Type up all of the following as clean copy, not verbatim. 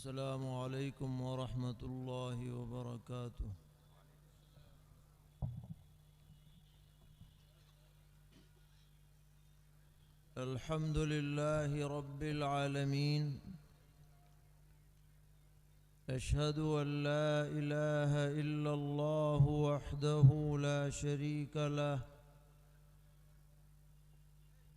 अस्सलामु अलैकुम वरहमतुल्लाहि वबरकातुह। अल्हम्दुलिल्लाहि रब्बिल आलमीन। अशहदु अन ला इलाहा इल्लल्लाहु वहदहु ला शरीका लह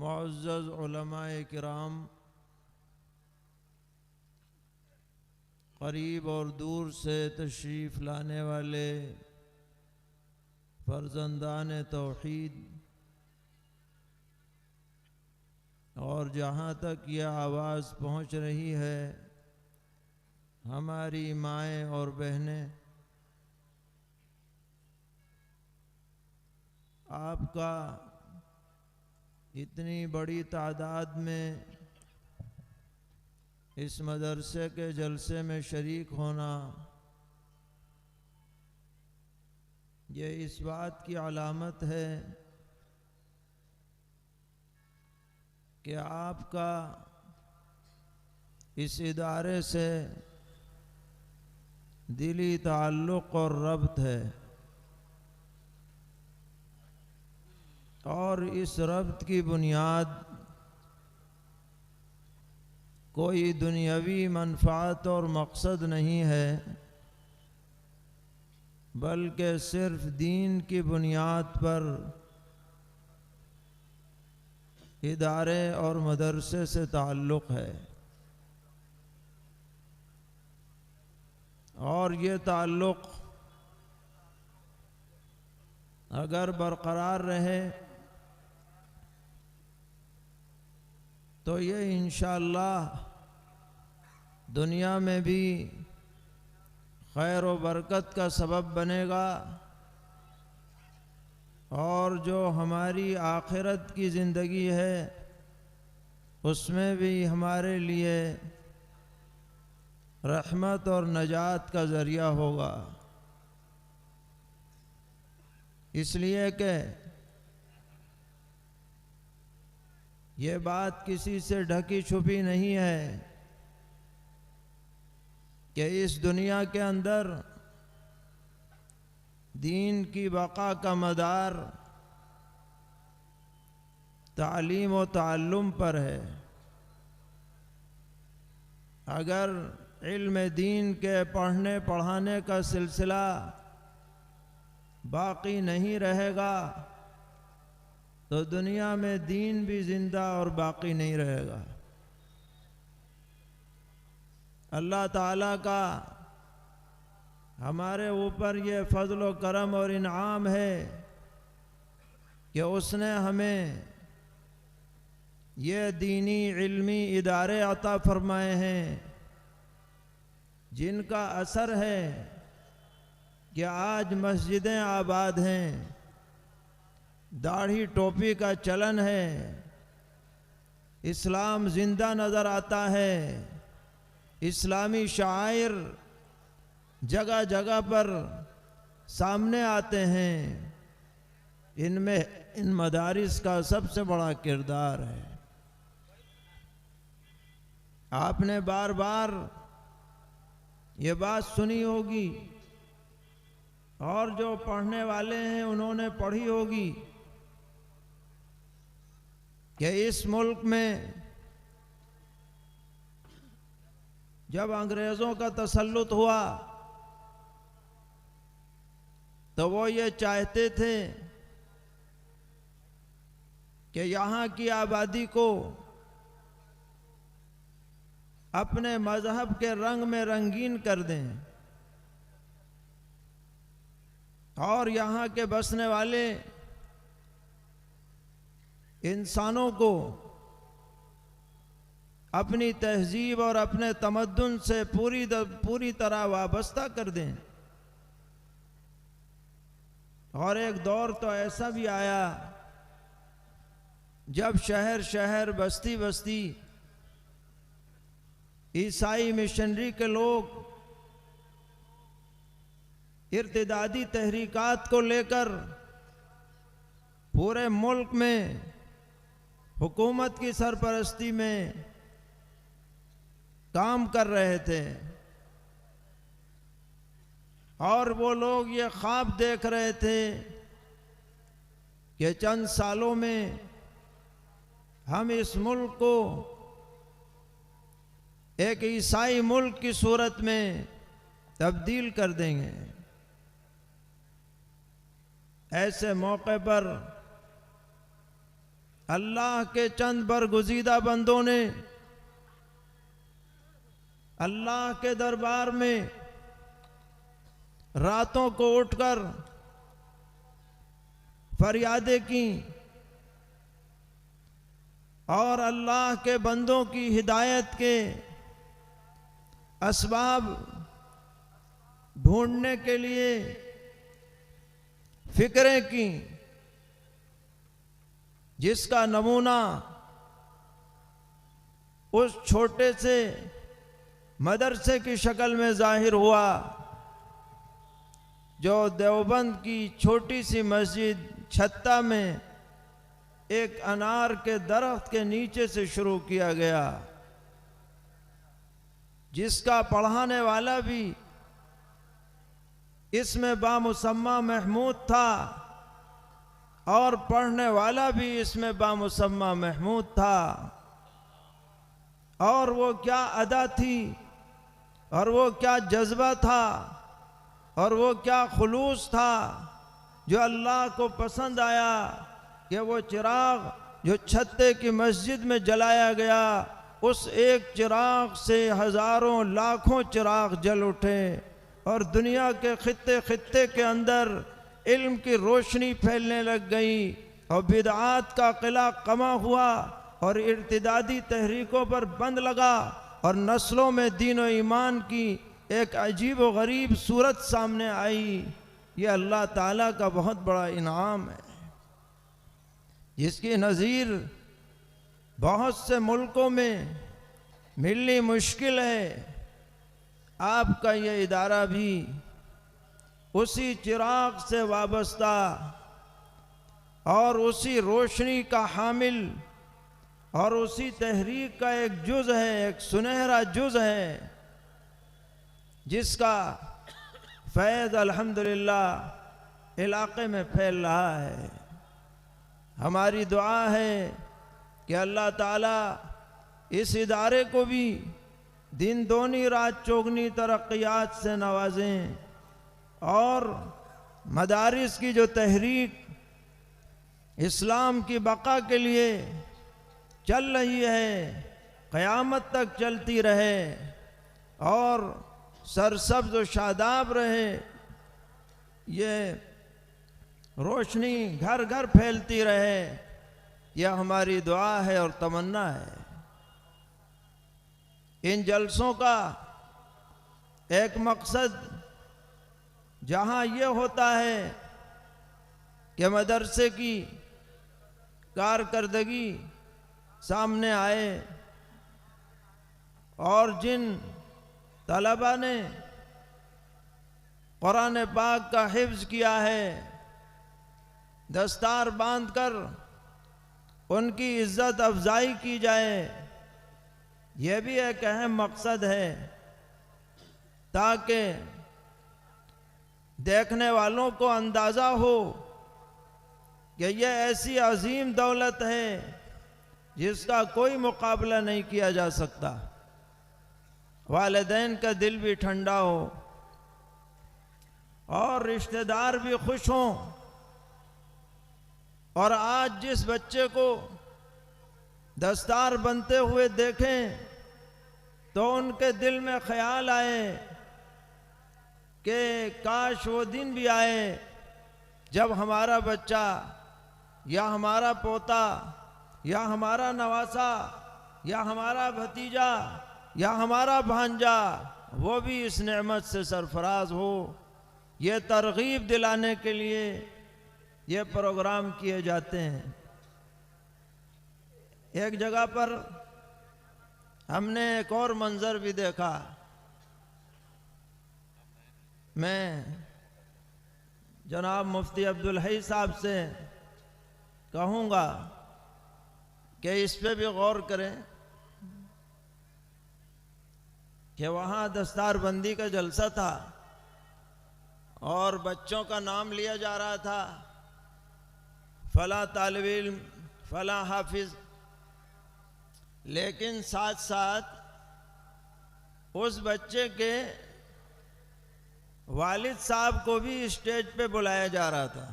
मुअज़्ज़ज़ उलमाए किराम, करीब और दूर से तशरीफ़ लाने वाले फ़र्ज़ंदान तौहीद, और जहाँ तक यह आवाज़ पहुँच रही है हमारी माएँ और बहनें, आपका इतनी बड़ी तादाद में इस मदरसे के जलसे में शरीक होना, ये इस बात की अलामत है कि आपका इस इदारे से दिली ताल्लुक़ और रब्त है, और इस रब्त की बुनियाद कोई दुनियावी मनफ़ात और मकसद नहीं है, बल्कि सिर्फ दीन की बुनियाद पर इदारे और मदरसे से ताल्लुक़ है। और ये ताल्लुक़ अगर बरक़रार रहे तो ये इंशाअल्लाह दुनिया में भी खैर व बरकत का सबब बनेगा, और जो हमारी आखिरत की ज़िंदगी है उसमें भी हमारे लिए रहमत और नजात का ज़रिया होगा। इसलिए कि ये बात किसी से ढकी छुपी नहीं है कि इस दुनिया के अंदर दीन की बका का मदार तालीम व ताल्लुम पर है। अगर इल्म दीन के पढ़ने पढ़ाने का सिलसिला बाकी नहीं रहेगा तो दुनिया में दीन भी जिंदा और बाकी नहीं रहेगा। अल्लाह ताला का हमारे ऊपर ये फजल व करम और इनाम है कि उसने हमें ये दीनी इल्मी इदारे अता फरमाए हैं, जिनका असर है कि आज मस्जिदें आबाद हैं, दाढ़ी टोपी का चलन है, इस्लाम ज़िंदा नज़र आता है, इस्लामी शायर जगह जगह पर सामने आते हैं। इनमें इन मदारिस का सबसे बड़ा किरदार है। आपने बार बार ये बात सुनी होगी, और जो पढ़ने वाले हैं उन्होंने पढ़ी होगी कि इस मुल्क में जब अंग्रेज़ों का तसल्लुत हुआ तो वो ये चाहते थे कि यहाँ की आबादी को अपने मजहब के रंग में रंगीन कर दें और यहाँ के बसने वाले इंसानों को अपनी तहजीब और अपने तमद्दुन से पूरी तरह वाबस्ता कर दें। और एक दौर तो ऐसा भी आया जब शहर शहर बस्ती बस्ती ईसाई मिशनरी के लोग इर्तिदादी तहरीकात को लेकर पूरे मुल्क में हुकूमत की सरपरस्ती में काम कर रहे थे और वो लोग ये ख्वाब देख रहे थे कि चंद सालों में हम इस मुल्क को एक ईसाई मुल्क की सूरत में तब्दील कर देंगे। ऐसे मौके पर अल्लाह के चंद बरगुज़ीदा बंदों ने अल्लाह के दरबार में रातों को उठकर फरियादें की और अल्लाह के बंदों की हिदायत के असबाब ढूंढने के लिए फिक्रें की, जिसका नमूना उस छोटे से मदरसे की शक्ल में जाहिर हुआ जो देवबंद की छोटी सी मस्जिद छत्ता में एक अनार के दरख्त के नीचे से शुरू किया गया, जिसका पढ़ाने वाला भी इसमें बामुसम्मा महमूद था और पढ़ने वाला भी इसमें बामुसम्मा महमूद था। और वो क्या अदा थी और वो क्या जज्बा था और वो क्या खुलूस था जो अल्लाह को पसंद आया कि वो चिराग जो छत्ते की मस्जिद में जलाया गया, उस एक चिराग से हजारों लाखों चिराग जल उठे और दुनिया के खित्ते खित्ते के अंदर इल्म की रोशनी फैलने लग गई और बिदआत का किला कमा हुआ और इर्तिदादी तहरीकों पर बंद लगा और नस्लों में दीन और ईमान की एक अजीब व गरीब सूरत सामने आई। ये अल्लाह ताला का बहुत बड़ा इनाम है, जिसकी नज़ीर बहुत से मुल्कों में मिलनी मुश्किल है। आपका ये इदारा भी उसी चिराग से वाबस्ता और उसी रोशनी का हामिल और उसी तहरीक का एक जुज़ है, एक सुनहरा जुज़ है, जिसका फैज़ अल्हम्दुलिल्लाह इलाक़े में फैल रहा है। हमारी दुआ है कि अल्लाह ताला इस इदारे को भी दिन दोनी रात चौगनी तरक्यात से नवाजें और मदारिस की जो तहरीक इस्लाम की बका के लिए चल रही है, क़यामत तक चलती रहे और सरसब्ज़ व शादाब रहे। ये रोशनी घर घर फैलती रहे, यह हमारी दुआ है और तमन्ना है। इन जलसों का एक मकसद जहाँ ये होता है कि मदरसे की कारकर्दगी सामने आए और जिन तलबा ने कुरान पाक का हिफ्ज़ किया है, दस्तार बांधकर उनकी इज़्ज़त अफजाई की जाए, यह भी एक अहम मकसद है, ताकि देखने वालों को अंदाज़ा हो कि यह ऐसी अजीम दौलत है जिसका कोई मुकाबला नहीं किया जा सकता। वालिदैन का दिल भी ठंडा हो और रिश्तेदार भी खुश हों। और आज जिस बच्चे को दस्तार बनते हुए देखें तो उनके दिल में ख्याल आए कि काश वो दिन भी आए जब हमारा बच्चा या हमारा पोता या हमारा नवासा या हमारा भतीजा या हमारा भांजा वो भी इस नेमत से सरफराज हो। ये तरगीब दिलाने के लिए ये प्रोग्राम किए जाते हैं। एक जगह पर हमने एक और मंजर भी देखा। मैं जनाब मुफ्ती अब्दुल हई साहब से कहूँगा कि इस पे भी गौर करें कि वहाँ दस्तारबंदी का जलसा था और बच्चों का नाम लिया जा रहा था, फला तालिब इल्म, फला हाफिज। लेकिन साथ साथ उस बच्चे के वालिद साहब को भी स्टेज पे बुलाया जा रहा था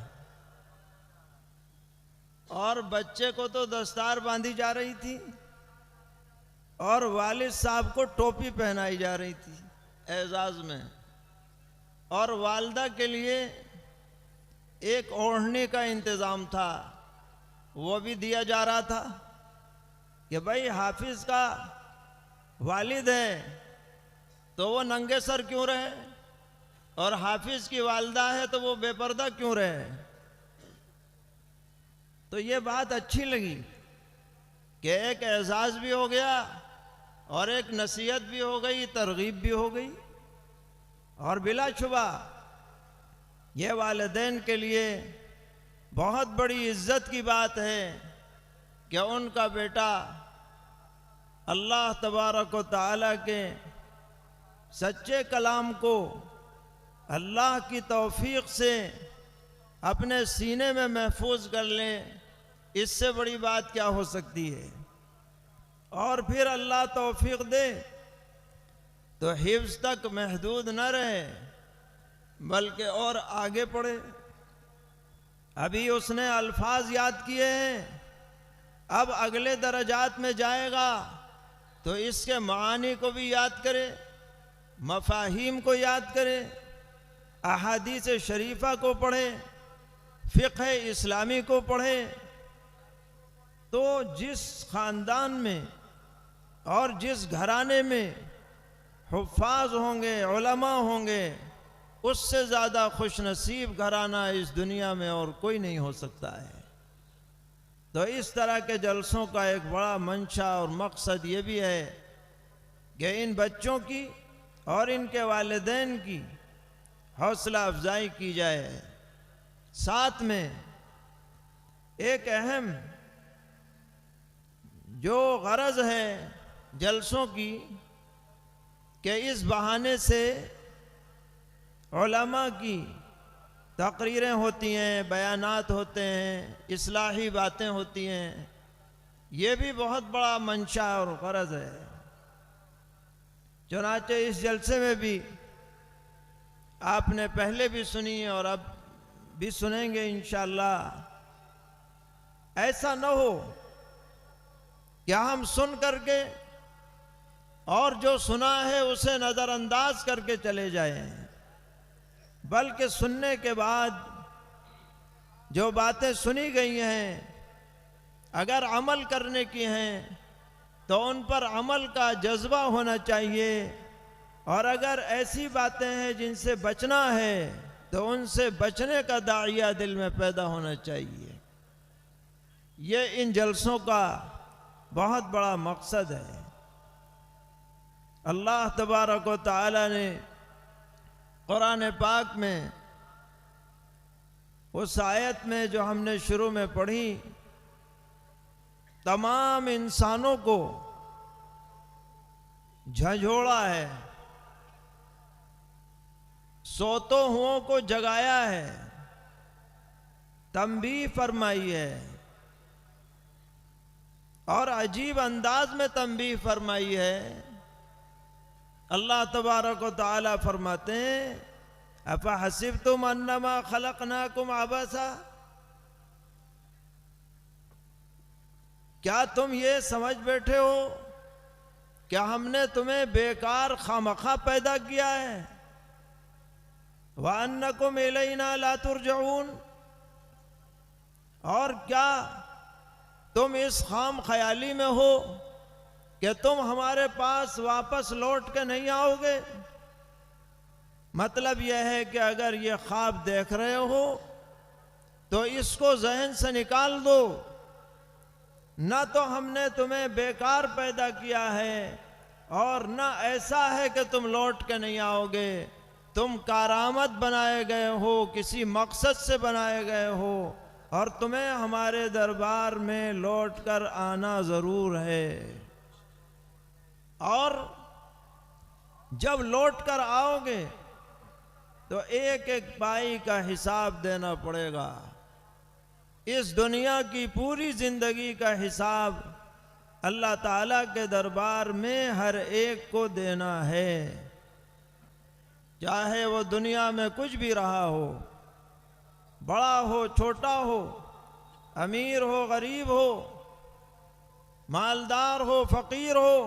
और बच्चे को तो दस्तार बांधी जा रही थी और वालिद साहब को टोपी पहनाई जा रही थी एजाज में, और वालदा के लिए एक ओढ़ने का इंतज़ाम था, वो भी दिया जा रहा था कि भाई हाफिज का वालिद है तो वो नंगे सर क्यों रहे और हाफिज की वालदा है तो वो बेपर्दा क्यों रहे। तो ये बात अच्छी लगी कि एक एजाज भी हो गया और एक नसीहत भी हो गई, तरगीब भी हो गई। और बिलाशुबा ये वालिदैन के लिए बहुत बड़ी इज्जत की बात है कि उनका बेटा अल्लाह तबारक व तआला के सच्चे कलाम को अल्लाह की तौफीक से अपने सीने में महफूज कर लें। इससे बड़ी बात क्या हो सकती है। और फिर अल्लाह तौफीक दे तो हिफ्ज़ तक महदूद न रहे बल्कि और आगे पढ़े। अभी उसने अल्फाज याद किए हैं, अब अगले दर्जात में जाएगा तो इसके मानी को भी याद करे, मफाहीम को याद करे, अहादीस शरीफा को पढ़े, फ़िक़्ह इस्लामी को पढ़े। तो जिस ख़ानदान में और जिस घराने में हुफ़्फ़ाज़ होंगे, उलमा होंगे, उससे ज़्यादा खुश नसीब घराना इस दुनिया में और कोई नहीं हो सकता है। तो इस तरह के जलसों का एक बड़ा मंशा और मकसद ये भी है कि इन बच्चों की और इनके वालिदैन की हौसला अफजाई की जाए। साथ में एक अहम जो गरज है जलसों की कि इस बहाने से उलमा की तकरीरें होती हैं, बयानात होते हैं, इस्लाही बातें होती हैं। ये भी बहुत बड़ा मंशा और गरज है। चुनाचे इस जलसे में भी आपने पहले भी सुनी और अब भी सुनेंगे इंशाअल्लाह। ऐसा न हो कि हम सुन करके और जो सुना है उसे नज़रअंदाज करके चले जाएं, बल्कि सुनने के बाद जो बातें सुनी गई हैं अगर अमल करने की हैं तो उन पर अमल का जज्बा होना चाहिए, और अगर ऐसी बातें हैं जिनसे बचना है तो उनसे बचने का दाइया दिल में पैदा होना चाहिए। ये इन जलसों का बहुत बड़ा मकसद है। अल्लाह तबारक व तआला ने कुरान पाक में उस आयत में जो हमने शुरू में पढ़ी, तमाम इंसानों को झंझोड़ा है, सोतो हुओं को जगाया है, तंबीह फरमाई है और अजीब अंदाज में तंबीह फरमाई है। अल्लाह तबारक व तआला फरमाते हैं, अफ़हसिब्तुम अन्नमा खलक़नाकुम अबसा, क्या तुम ये समझ बैठे हो क्या हमने तुम्हें बेकार खामखा पैदा किया है? व अन्नकुम इलैना ला तुरजऊन, और क्या तुम इस खाम ख्याली में हो कि तुम हमारे पास वापस लौट के नहीं आओगे? मतलब यह है कि अगर ये ख्वाब देख रहे हो तो इसको जहन से निकाल दो। न तो हमने तुम्हें बेकार पैदा किया है और न ऐसा है कि तुम लौट के नहीं आओगे। तुम कारामद बनाए गए हो, किसी मकसद से बनाए गए हो, और तुम्हें हमारे दरबार में लौट कर आना ज़रूर है। और जब लौट कर आओगे तो एक एक पाई का हिसाब देना पड़ेगा। इस दुनिया की पूरी ज़िंदगी का हिसाब अल्लाह ताला के दरबार में हर एक को देना है, चाहे वो दुनिया में कुछ भी रहा हो, बड़ा हो छोटा हो, अमीर हो गरीब हो, मालदार हो फ़कीर हो,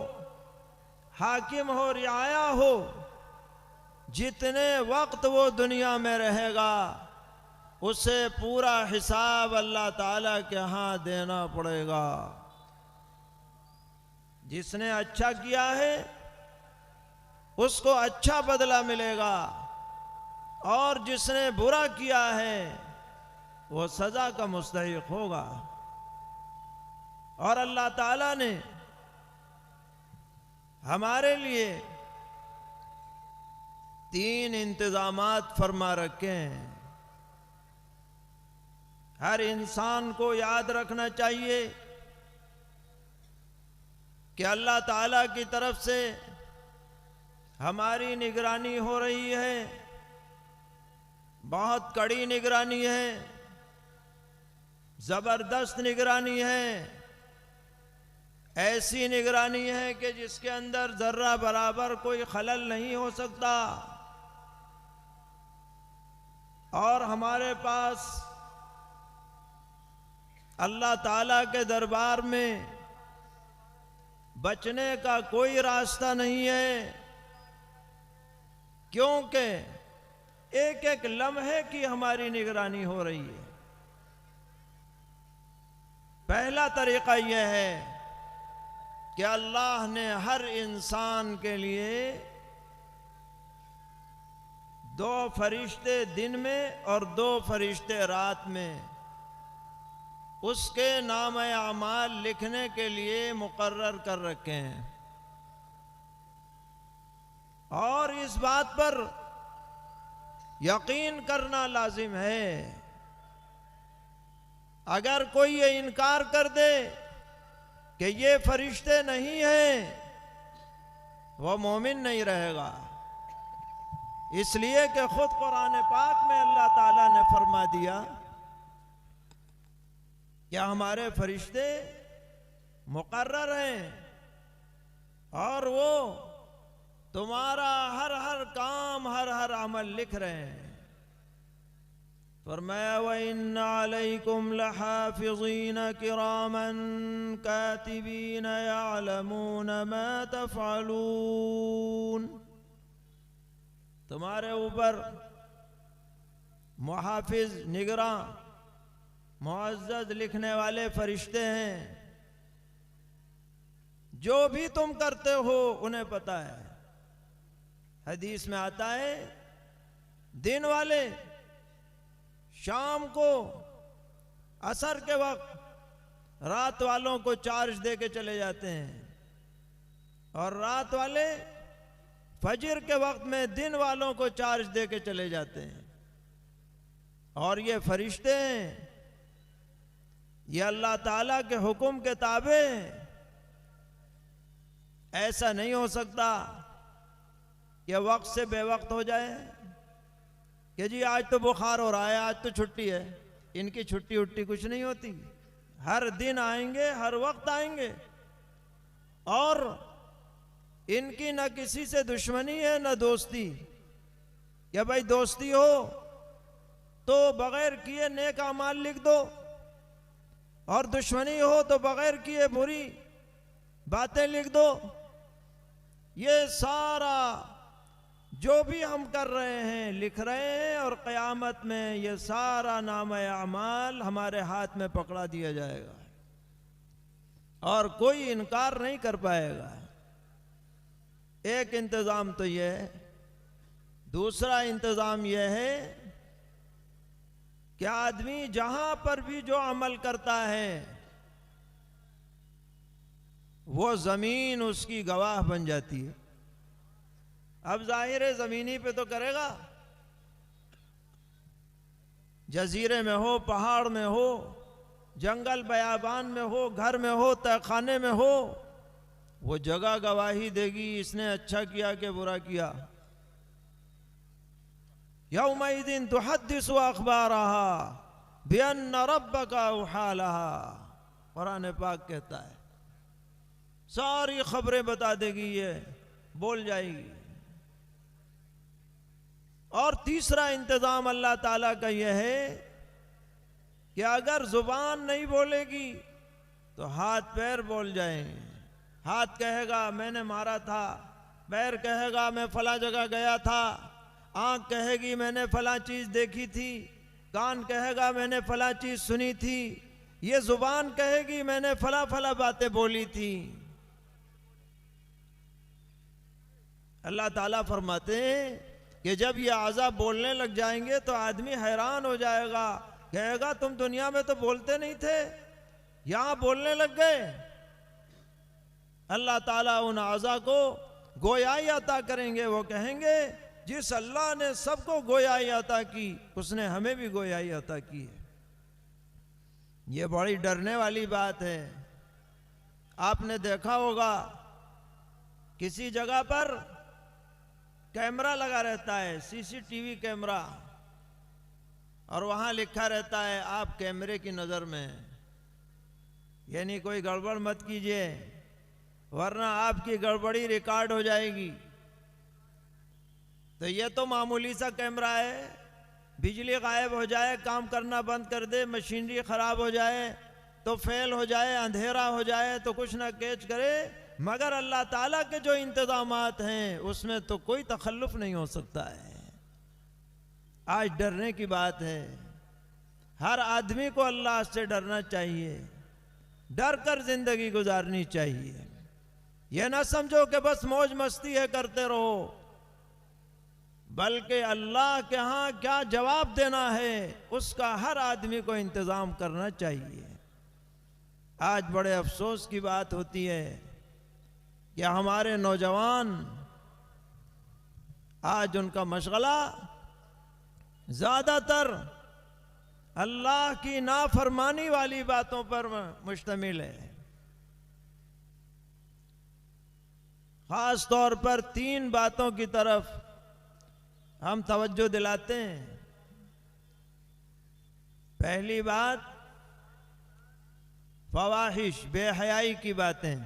हाकिम हो रियाया हो। जितने वक्त वो दुनिया में रहेगा उसे पूरा हिसाब अल्लाह ताला के यहाँ देना पड़ेगा। जिसने अच्छा किया है उसको अच्छा बदला मिलेगा, और जिसने बुरा किया है वो सजा का मुस्तहिक होगा। और अल्लाह ताला ने हमारे लिए 3 इंतजामात फरमा रखे हैं। हर इंसान को याद रखना चाहिए कि अल्लाह ताला की तरफ से हमारी निगरानी हो रही है, बहुत कड़ी निगरानी है, ज़बरदस्त निगरानी है। ऐसी निगरानी है कि जिसके अंदर ज़र्रा बराबर कोई खलल नहीं हो सकता। और हमारे पास अल्लाह ताला के दरबार में बचने का कोई रास्ता नहीं है, क्योंकि एक एक लम्हे की हमारी निगरानी हो रही है। पहला तरीका यह है कि अल्लाह ने हर इंसान के लिए 2 फरिश्ते दिन में और 2 फरिश्ते रात में उसके नाम अमाल लिखने के लिए मुकर्रर कर रखे हैं। और इस बात पर यकीन करना लाजिम है। अगर कोई ये इनकार कर दे कि ये फरिश्ते नहीं हैं, वह मोमिन नहीं रहेगा। इसलिए कि खुद कुरान पाक में अल्लाह ताला ने फरमा दिया क्या हमारे फरिश्ते मुकर्रर हैं और वो तुम्हारा हर हर काम, हर हर अमल लिख रहे हैं। फरमाया व इन्ना अलैकुम लहाफिज़ीन किरामन कातिबीन यअलमून मा तफ़अलून। तुम्हारे ऊपर मुहाफिज, निगरां, मुअज़्ज़ज़ लिखने वाले फरिश्ते हैं। जो भी तुम करते हो उन्हें पता है। हदीस में आता है दिन वाले शाम को असर के वक्त रात वालों को चार्ज दे के चले जाते हैं, और रात वाले फजर के वक्त में दिन वालों को चार्ज दे के चले जाते हैं। और ये फरिश्ते हैं, ये अल्लाह ताला के हुक्म के ताबे हैं। ऐसा नहीं हो सकता कि वक्त से बेवक्त हो जाए कि जी आज तो बुखार हो रहा है, आज तो छुट्टी है। इनकी छुट्टी उट्टी कुछ नहीं होती। हर दिन आएंगे, हर वक्त आएंगे। और इनकी न किसी से दुश्मनी है न दोस्ती। कि भाई दोस्ती हो तो बगैर किए नेक अमाल लिख दो, और दुश्मनी हो तो बगैर किए बुरी बातें लिख दो। ये सारा जो भी हम कर रहे हैं लिख रहे हैं, और क़यामत में ये सारा नाम-ए अमाल हमारे हाथ में पकड़ा दिया जाएगा और कोई इनकार नहीं कर पाएगा। एक इंतज़ाम तो यह है। दूसरा इंतज़ाम यह है कि आदमी जहां पर भी जो अमल करता है वो ज़मीन उसकी गवाह बन जाती है। अब जाहिर है ज़मीनी पे तो करेगा, जजीरे में हो, पहाड़ में हो, जंगल बयाबान में हो, घर में हो, तहखाने में हो, वो जगह गवाही देगी इसने अच्छा किया कि बुरा किया। यौमइदिन तुहद्दिसु अख़बारहा बिअन्न रब्बका औहालहा, कुरान पाक कहता है सारी खबरें बता देगी, ये बोल जाएगी। और तीसरा इंतज़ाम अल्लाह ताला का यह है कि अगर ज़ुबान नहीं बोलेगी तो हाथ पैर बोल जाएंगे। हाथ कहेगा मैंने मारा था, पैर कहेगा मैं फला जगह गया था, आँख कहेगी मैंने फला चीज़ देखी थी, कान कहेगा मैंने फला चीज़ सुनी थी, ये ज़ुबान कहेगी मैंने फला फला बातें बोली थी। अल्लाह ताला फरमाते हैं कि जब ये आज़ा बोलने लग जाएंगे तो आदमी हैरान हो जाएगा, कहेगा तुम दुनिया में तो बोलते नहीं थे, यहां बोलने लग गए। अल्लाह ताला उन आज़ा को गोयाई अता करेंगे। वो कहेंगे जिस अल्लाह ने सबको गोयाई अता की उसने हमें भी गोयाई अता की है। ये बड़ी डरने वाली बात है। आपने देखा होगा किसी जगह पर कैमरा लगा रहता है, सीसीटीवी कैमरा, और वहां लिखा रहता है आप कैमरे की नजर में, यानी कोई गड़बड़ मत कीजिए वरना आपकी गड़बड़ी रिकॉर्ड हो जाएगी। तो ये तो मामूली सा कैमरा है, बिजली गायब हो जाए, काम करना बंद कर दे, मशीनरी खराब हो जाए तो फेल हो जाए, अंधेरा हो जाए तो कुछ ना कैच करे, मगर अल्लाह ताला के जो इंतजामात हैं उसमें तो कोई तखल्लुफ नहीं हो सकता है। आज डरने की बात है। हर आदमी को अल्लाह से डरना चाहिए, डर कर जिंदगी गुजारनी चाहिए। यह ना समझो कि बस मौज मस्ती है करते रहो, बल्कि अल्लाह के यहाँ क्या जवाब देना है उसका हर आदमी को इंतज़ाम करना चाहिए। आज बड़े अफसोस की बात होती है कि हमारे नौजवान आज उनका मशगला ज़्यादातर अल्लाह की नाफरमानी वाली बातों पर मुश्तमिल है। ख़ास तौर पर 3 बातों की तरफ हम तवज्जो दिलाते हैं। पहली बात फवाहिश, बेहयाई की बातें,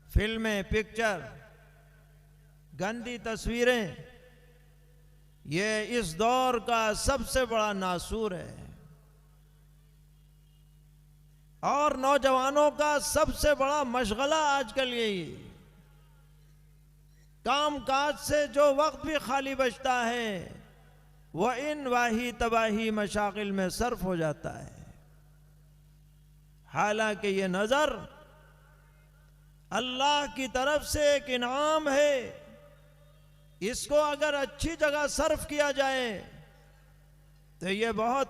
फिल्में, पिक्चर, गंदी तस्वीरें, ये इस दौर का सबसे बड़ा नासूर है और नौजवानों का सबसे बड़ा मशगला आजकल यही। काम काज से जो वक्त भी खाली बचता है वह इन वाही तबाही मशागिल में सर्फ हो जाता है। हालांकि ये नजर अल्लाह की तरफ से एक इनाम है, इसको अगर अच्छी जगह सर्फ किया जाए तो ये बहुत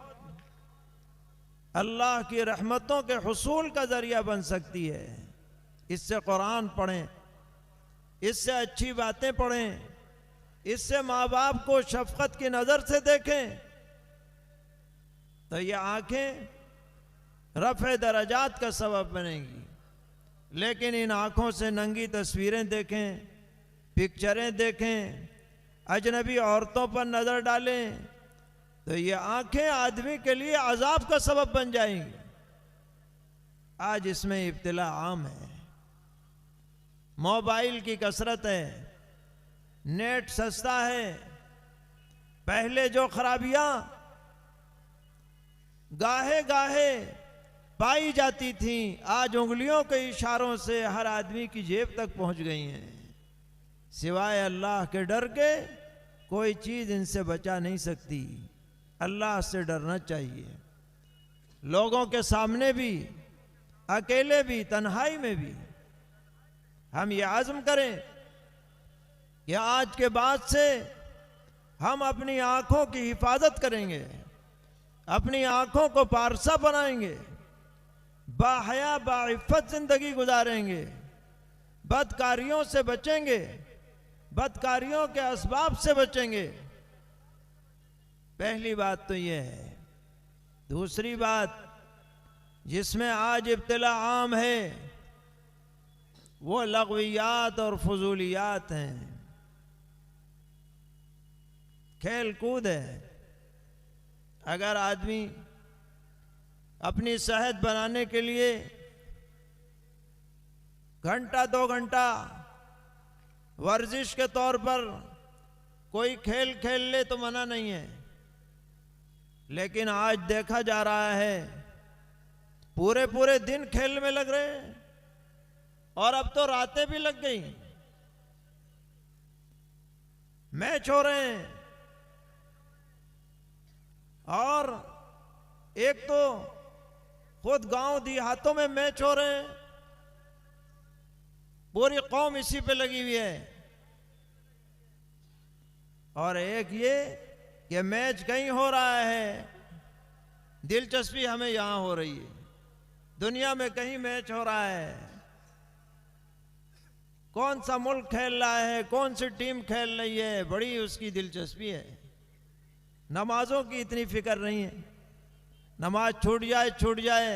अल्लाह की रहमतों के हुसूल का जरिया बन सकती है। इससे कुरान पढ़ें, इससे अच्छी बातें पढ़ें, इससे माँ बाप को शफकत की नज़र से देखें तो ये आंखें रफ़े दरजात का सबब बनेंगी। लेकिन इन आँखों से नंगी तस्वीरें देखें, पिक्चरें देखें, अजनबी औरतों पर नज़र डालें तो ये आँखें आदमी के लिए अजाब का सबब बन जाएंगी। आज इसमें इब्तिला आम है। मोबाइल की कसरत है, नेट सस्ता है, पहले जो खराबियां गाहे गाहे पाई जाती थीं, आज उंगलियों के इशारों से हर आदमी की जेब तक पहुंच गई हैं। सिवाय अल्लाह के डर के कोई चीज इनसे बचा नहीं सकती। अल्लाह से डरना चाहिए, लोगों के सामने भी, अकेले भी, तन्हाई में भी। हम ये आज़म करें कि आज के बाद से हम अपनी आंखों की हिफाजत करेंगे, अपनी आंखों को पारसा बनाएंगे, बाहया बाइफ़्फ़त जिंदगी गुजारेंगे, बदकारियों से बचेंगे, बदकारियों के असबाब से बचेंगे। पहली बात तो यह है। दूसरी बात जिसमें आज इब्तिला आम है वो लगवियात और फजूलियात हैं, खेल कूद है। अगर आदमी अपनी सेहत बनाने के लिए घंटा 2 घंटा वर्जिश के तौर पर कोई खेल खेल ले तो मना नहीं है, लेकिन आज देखा जा रहा है पूरे पूरे दिन खेल में लग रहे हैं, और अब तो रातें भी लग गई। मैच हो रहे हैं, और एक तो खुद गांव देहातों में मैच हो रहे हैं, पूरी कौम इसी पे लगी हुई है। और एक ये कि मैच कहीं हो रहा है, दिलचस्पी हमें यहां हो रही है, दुनिया में कहीं मैच हो रहा है, कौन सा मुल्क खेल रहा है, कौन सी टीम खेल रही है, बड़ी उसकी दिलचस्पी है। नमाजों की इतनी फिक्र नहीं है, नमाज छूट जाए,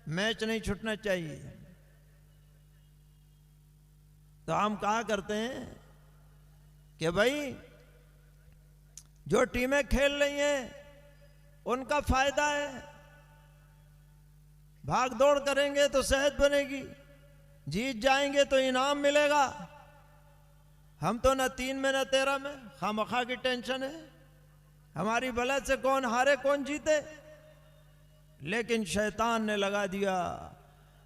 मैच नहीं छूटना चाहिए। तो हम कहा करते हैं कि भाई जो टीमें खेल रही हैं उनका फायदा है, भाग दौड़ करेंगे तो सेहत बनेगी, जीत जाएंगे तो इनाम मिलेगा। हम तो न 3 में न 13 में, खामखा की टेंशन है हमारी भला से कौन हारे कौन जीते। लेकिन शैतान ने लगा दिया,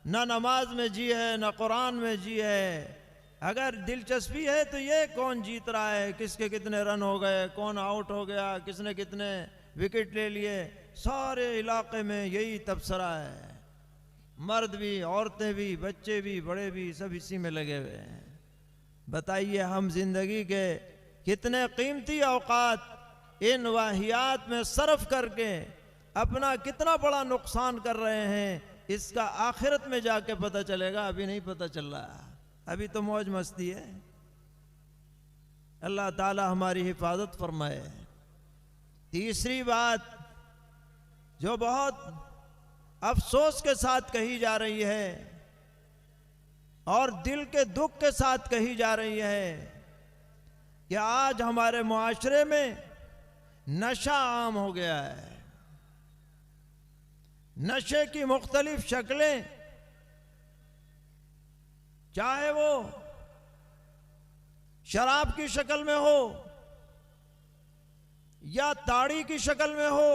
न नमाज में जी है न कुरान में जी है। अगर दिलचस्पी है तो ये कौन जीत रहा है, किसके कितने रन हो गए, कौन आउट हो गया, किसने कितने विकेट ले लिए, सारे इलाके में यही तबसरा है। मर्द भी, औरतें भी, बच्चे भी, बड़े भी, सब इसी में लगे हुए हैं। बताइए हम जिंदगी के कितने कीमती औकात इन वाहियात में सर्फ करके अपना कितना बड़ा नुकसान कर रहे हैं, इसका आखिरत में जाके पता चलेगा, अभी नहीं पता चल रहा। अभी तो मौज मस्ती है। अल्लाह ताला हमारी हिफाजत फरमाए। तीसरी बात जो बहुत अफसोस के साथ कही जा रही है और दिल के दुख के साथ कही जा रही है कि आज हमारे मुआशरे में नशा आम हो गया है। नशे की मुख्तलिफ शक्लें, चाहे वो शराब की शक्ल में हो या ताड़ी की शक्ल में हो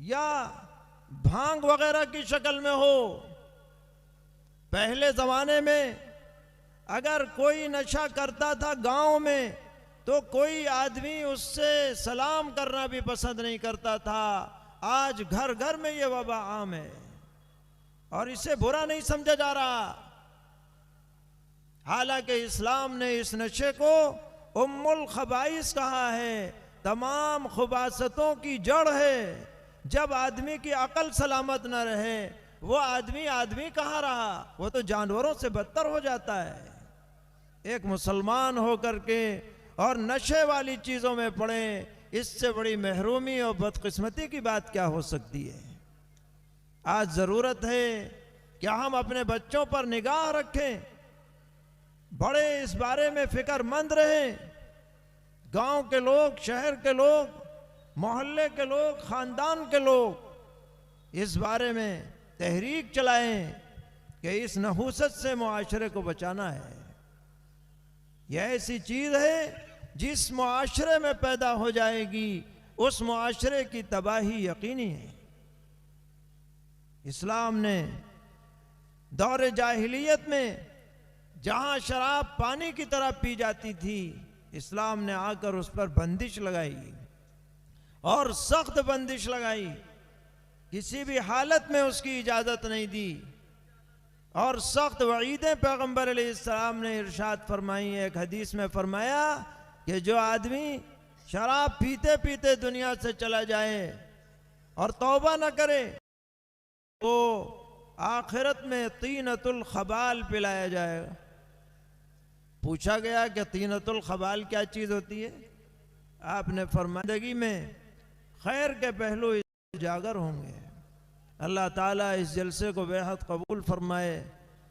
या भांग वगैरह की शक्ल में हो। पहले जमाने में अगर कोई नशा करता था गांव में तो कोई आदमी उससे सलाम करना भी पसंद नहीं करता था। आज घर घर में ये वबा आम है और इसे बुरा नहीं समझा जा रहा। हालांकि इस्लाम ने इस नशे को उम्मुल खबाइस कहा है, तमाम खुबासतों की जड़ है। जब आदमी की अकल सलामत न रहे वो आदमी कहाँ रहा, वो तो जानवरों से बदतर हो जाता है। एक मुसलमान होकर के और नशे वाली चीज़ों में पड़े, इससे बड़ी महरूमी और बदकिस्मती की बात क्या हो सकती है। आज ज़रूरत है कि हम अपने बच्चों पर निगाह रखें, बड़े इस बारे में फिक्रमंद रहें। गांव के लोग, शहर के लोग, मोहल्ले के लोग, ख़ानदान के लोग इस बारे में तहरीक चलाएं कि इस नहूसत से मुआशरे को बचाना है। यह ऐसी चीज़ है जिस मुआशरे में पैदा हो जाएगी उस मुआशरे की तबाही यकीनी है। इस्लाम ने दौर जाहिलियत में जहां शराब पानी की तरह पी जाती थी, इस्लाम ने आकर उस पर बंदिश लगाई और सख्त बंदिश लगाई, किसी भी हालत में उसकी इजाजत नहीं दी और सख्त वईदें पैगंबर अलैहिस्सलाम ने इरशाद फरमाई। एक हदीस में फरमाया कि जो आदमी शराब पीते पीते दुनिया से चला जाए और तौबा न करे तो आखिरत में तीनतुल खबाल पिलाया जाएगा। पूछा गया कि तीनतुल खबाल क्या चीज़ होती है? आपने फरमाया जिंदगी में खैर के पहलू उजागर होंगे। अल्लाह ताला इस जलसे को बेहद कबूल फरमाए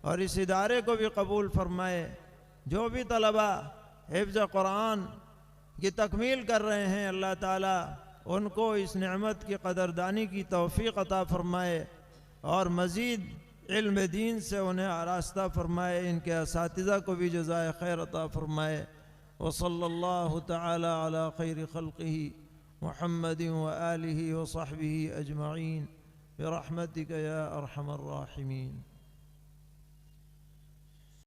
और इस इदारे को भी कबूल फरमाए। जो भी तलबा हिफ्ज़ कुरान की तकमील कर रहे हैं, अल्लाह ताला उनको इस नेमत की कदरदानी की तौफ़ीक़ अता फरमाए और मज़ीद इल्म दीन से उन्हें आरास्ता फरमाए। इनके असातिज़ा को भी जज़ाए खैर अता फरमाए। व सल्लल्लाहु तआला अला खैरि खल्क़िही मुहम्मदिन व आलिही व सहबिही अजमईन बिरहमतिक या अरहमर राहिमीन।